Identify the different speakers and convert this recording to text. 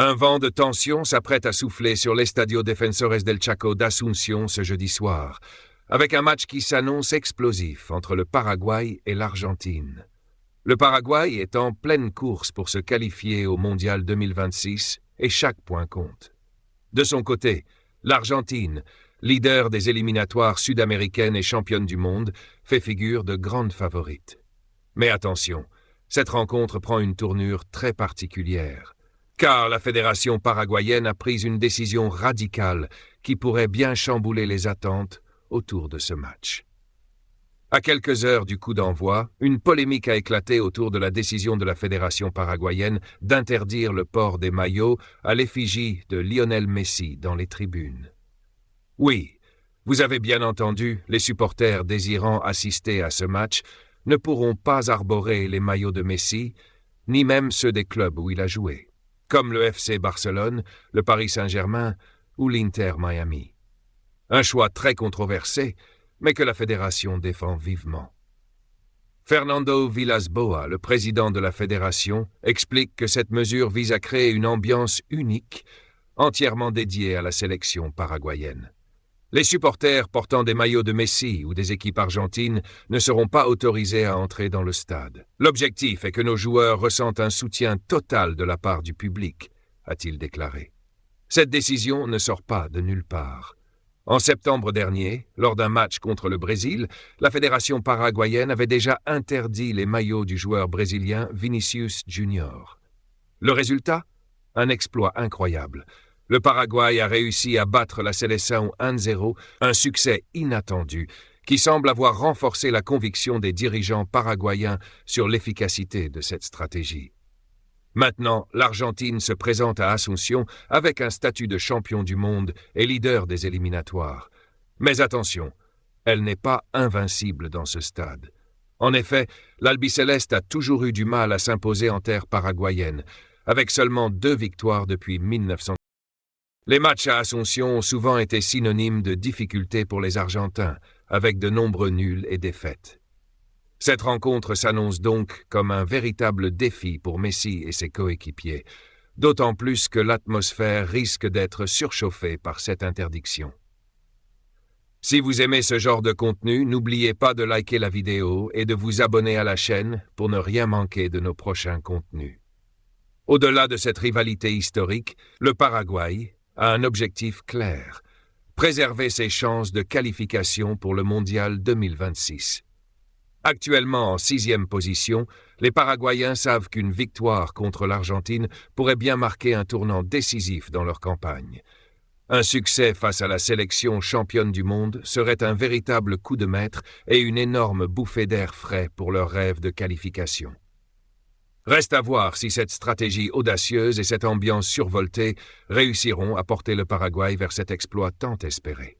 Speaker 1: Un vent de tension s'apprête à souffler sur l'Estadio Defensores del Chaco d'Asunción ce jeudi soir, avec un match qui s'annonce explosif entre le Paraguay et l'Argentine. Le Paraguay est en pleine course pour se qualifier au Mondial 2026 et chaque point compte. De son côté, l'Argentine, leader des éliminatoires sud-américaines et championne du monde, fait figure de grande favorite. Mais attention, cette rencontre prend une tournure très particulière, car la fédération paraguayenne a pris une décision radicale qui pourrait bien chambouler les attentes autour de ce match. À quelques heures du coup d'envoi, une polémique a éclaté autour de la décision de la fédération paraguayenne d'interdire le port des maillots à l'effigie de Lionel Messi dans les tribunes. Oui, vous avez bien entendu, les supporters désirant assister à ce match ne pourront pas arborer les maillots de Messi, ni même ceux des clubs où il a joué, comme le FC Barcelone, le Paris Saint-Germain ou l'Inter Miami. Un choix très controversé, mais que la fédération défend vivement. Fernando Villas-Boas, le président de la fédération, explique que cette mesure vise à créer une ambiance unique, entièrement dédiée à la sélection paraguayenne. Les supporters portant des maillots de Messi ou des équipes argentines ne seront pas autorisés à entrer dans le stade. L'objectif est que nos joueurs ressentent un soutien total de la part du public, a-t-il déclaré. Cette décision ne sort pas de nulle part. En septembre dernier, lors d'un match contre le Brésil, la fédération paraguayenne avait déjà interdit les maillots du joueur brésilien Vinicius Junior. Le résultat ? Un exploit incroyable. Le Paraguay a réussi à battre la Seleção 1-0, un succès inattendu qui semble avoir renforcé la conviction des dirigeants paraguayens sur l'efficacité de cette stratégie. Maintenant, l'Argentine se présente à Asunción avec un statut de champion du monde et leader des éliminatoires. Mais attention, elle n'est pas invincible dans ce stade. En effet, l'Albiceleste a toujours eu du mal à s'imposer en terre paraguayenne, avec seulement 2 victoires depuis 1900. Les matchs à Asunción ont souvent été synonymes de difficultés pour les Argentins, avec de nombreux nuls et défaites. Cette rencontre s'annonce donc comme un véritable défi pour Messi et ses coéquipiers, d'autant plus que l'atmosphère risque d'être surchauffée par cette interdiction. Si vous aimez ce genre de contenu, n'oubliez pas de liker la vidéo et de vous abonner à la chaîne pour ne rien manquer de nos prochains contenus. Au-delà de cette rivalité historique, le Paraguay a un objectif clair, préserver ses chances de qualification pour le Mondial 2026. Actuellement en 6e position, les Paraguayens savent qu'une victoire contre l'Argentine pourrait bien marquer un tournant décisif dans leur campagne. Un succès face à la sélection championne du monde serait un véritable coup de maître et une énorme bouffée d'air frais pour leur rêve de qualification. Reste à voir si cette stratégie audacieuse et cette ambiance survoltée réussiront à porter le Paraguay vers cet exploit tant espéré.